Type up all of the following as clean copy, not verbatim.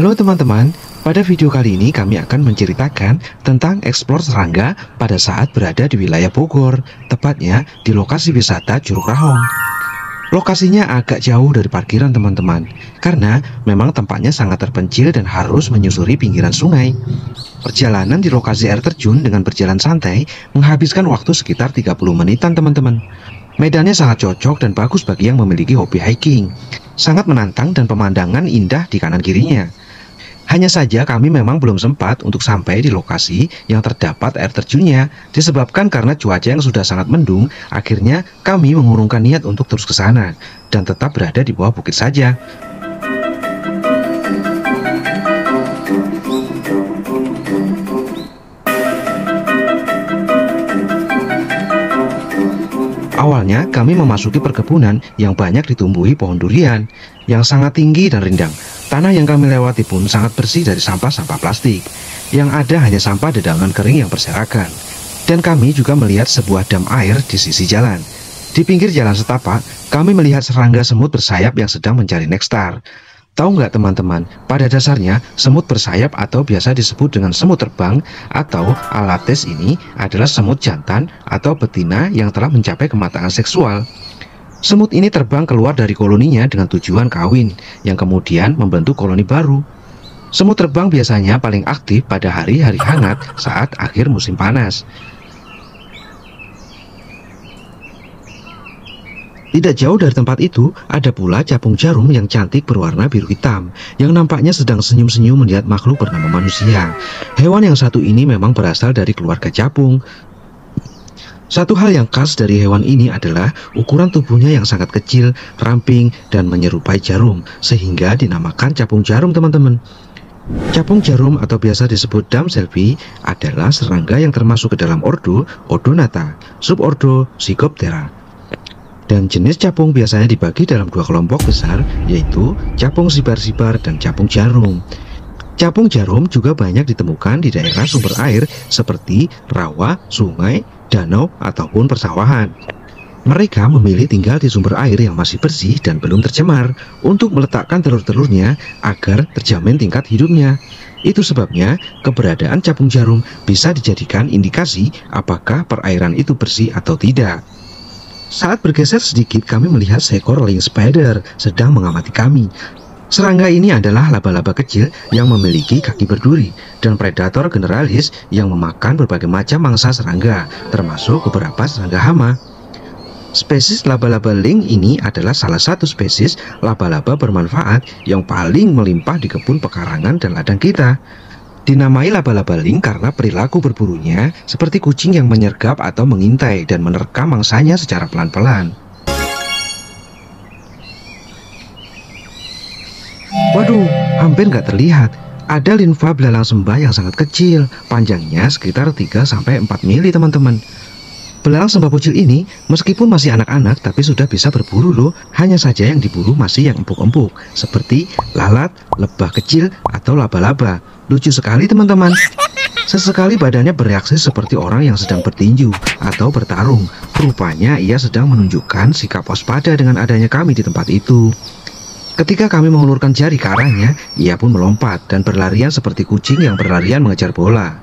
Halo teman-teman, pada video kali ini kami akan menceritakan tentang eksplor serangga pada saat berada di wilayah Bogor, tepatnya di lokasi wisata Curug Rahong. Lokasinya agak jauh dari parkiran teman-teman, karena memang tempatnya sangat terpencil dan harus menyusuri pinggiran sungai. Perjalanan di lokasi air terjun dengan berjalan santai menghabiskan waktu sekitar 30 menitan teman-teman. Medannya sangat cocok dan bagus bagi yang memiliki hobi hiking. Sangat menantang dan pemandangan indah di kanan kirinya. Hanya saja kami memang belum sempat untuk sampai di lokasi yang terdapat air terjunnya, disebabkan karena cuaca yang sudah sangat mendung. Akhirnya kami mengurungkan niat untuk terus ke sana dan tetap berada di bawah bukit saja. Awalnya kami memasuki perkebunan yang banyak ditumbuhi pohon durian yang sangat tinggi dan rindang. Tanah yang kami lewati pun sangat bersih dari sampah-sampah plastik. Yang ada hanya sampah dedangan kering yang berserakan. Dan kami juga melihat sebuah dam air di sisi jalan. Di pinggir jalan setapak, kami melihat serangga semut bersayap yang sedang mencari nektar. Tahu nggak teman-teman, pada dasarnya semut bersayap atau biasa disebut dengan semut terbang atau alates ini adalah semut jantan atau betina yang telah mencapai kematangan seksual. Semut ini terbang keluar dari koloninya dengan tujuan kawin, yang kemudian membentuk koloni baru. Semut terbang biasanya paling aktif pada hari-hari hangat saat akhir musim panas. Tidak jauh dari tempat itu, ada pula capung jarum yang cantik berwarna biru hitam, yang nampaknya sedang senyum-senyum melihat makhluk bernama manusia. Hewan yang satu ini memang berasal dari keluarga capung. Satu hal yang khas dari hewan ini adalah ukuran tubuhnya yang sangat kecil, ramping, dan menyerupai jarum, sehingga dinamakan capung jarum teman-teman. Capung jarum atau biasa disebut damselfie adalah serangga yang termasuk ke dalam ordo Odonata, subordo Psychoptera. Dan jenis capung biasanya dibagi dalam dua kelompok besar, yaitu capung sibar-sibar dan capung jarum. Capung jarum juga banyak ditemukan di daerah sumber air seperti rawa, sungai, danau, ataupun persawahan. Mereka memilih tinggal di sumber air yang masih bersih dan belum tercemar untuk meletakkan telur-telurnya agar terjamin tingkat hidupnya. Itu sebabnya keberadaan capung jarum bisa dijadikan indikasi apakah perairan itu bersih atau tidak. Saat bergeser sedikit, kami melihat seekor ling spider sedang mengamati kami. Serangga ini adalah laba-laba kecil yang memiliki kaki berduri dan predator generalis yang memakan berbagai macam mangsa serangga, termasuk beberapa serangga hama. Spesies laba-laba ling ini adalah salah satu spesies laba-laba bermanfaat yang paling melimpah di kebun pekarangan dan ladang kita. Dinamai laba-laba ling karena perilaku berburunya seperti kucing yang menyergap atau mengintai dan menerkam mangsanya secara pelan-pelan. Waduh, hampir nggak terlihat. Ada linfa belalang sembah yang sangat kecil, panjangnya sekitar 3-4 mili teman-teman. Belalang sembah bocil ini meskipun masih anak-anak tapi sudah bisa berburu loh. Hanya saja yang diburu masih yang empuk-empuk, seperti lalat, lebah kecil, atau laba-laba. Lucu sekali teman-teman. Sesekali badannya bereaksi seperti orang yang sedang bertinju atau bertarung. Rupanya ia sedang menunjukkan sikap waspada dengan adanya kami di tempat itu. Ketika kami mengulurkan jari ke arahnya, ia pun melompat dan berlarian seperti kucing yang berlarian mengejar bola.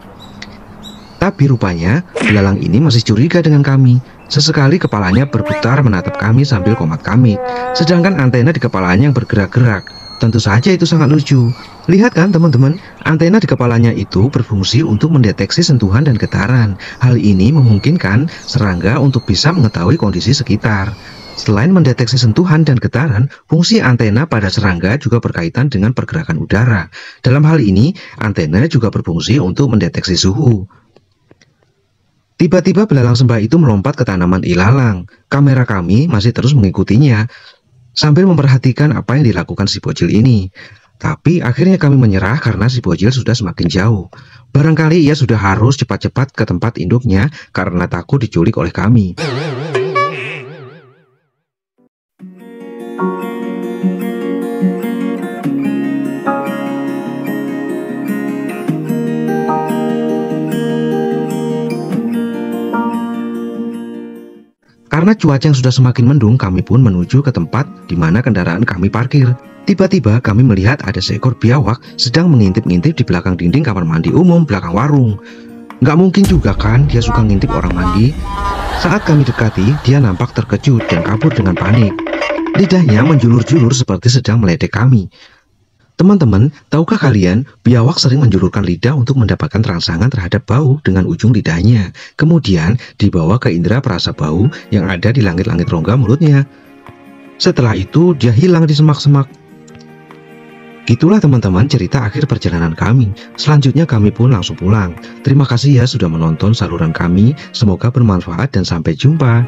Tapi rupanya belalang ini masih curiga dengan kami. Sesekali kepalanya berputar menatap kami sambil komat-kamit, sedangkan antena di kepalanya yang bergerak-gerak. Tentu saja itu sangat lucu. Lihat kan teman-teman, antena di kepalanya itu berfungsi untuk mendeteksi sentuhan dan getaran. Hal ini memungkinkan serangga untuk bisa mengetahui kondisi sekitar. Selain mendeteksi sentuhan dan getaran, fungsi antena pada serangga juga berkaitan dengan pergerakan udara. Dalam hal ini, antena juga berfungsi untuk mendeteksi suhu. Tiba-tiba belalang sembah itu melompat ke tanaman ilalang. Kamera kami masih terus mengikutinya sambil memperhatikan apa yang dilakukan si bocil ini. Tapi akhirnya kami menyerah karena si bocil sudah semakin jauh. Barangkali ia sudah harus cepat-cepat ke tempat induknya karena takut diculik oleh kami. Karena cuaca yang sudah semakin mendung, kami pun menuju ke tempat di mana kendaraan kami parkir. Tiba-tiba kami melihat ada seekor biawak sedang mengintip-ngintip di belakang dinding kamar mandi umum belakang warung. Nggak mungkin juga kan dia suka ngintip orang mandi? Saat kami dekati, dia nampak terkejut dan kabur dengan panik. Lidahnya menjulur-julur seperti sedang meledek kami. Teman-teman, tahukah kalian, biawak sering menjulurkan lidah untuk mendapatkan rangsangan terhadap bau dengan ujung lidahnya. Kemudian dibawa ke indera perasa bau yang ada di langit-langit rongga mulutnya. Setelah itu, dia hilang di semak-semak. Itulah teman-teman cerita akhir perjalanan kami. Selanjutnya kami pun langsung pulang. Terima kasih ya sudah menonton saluran kami. Semoga bermanfaat dan sampai jumpa.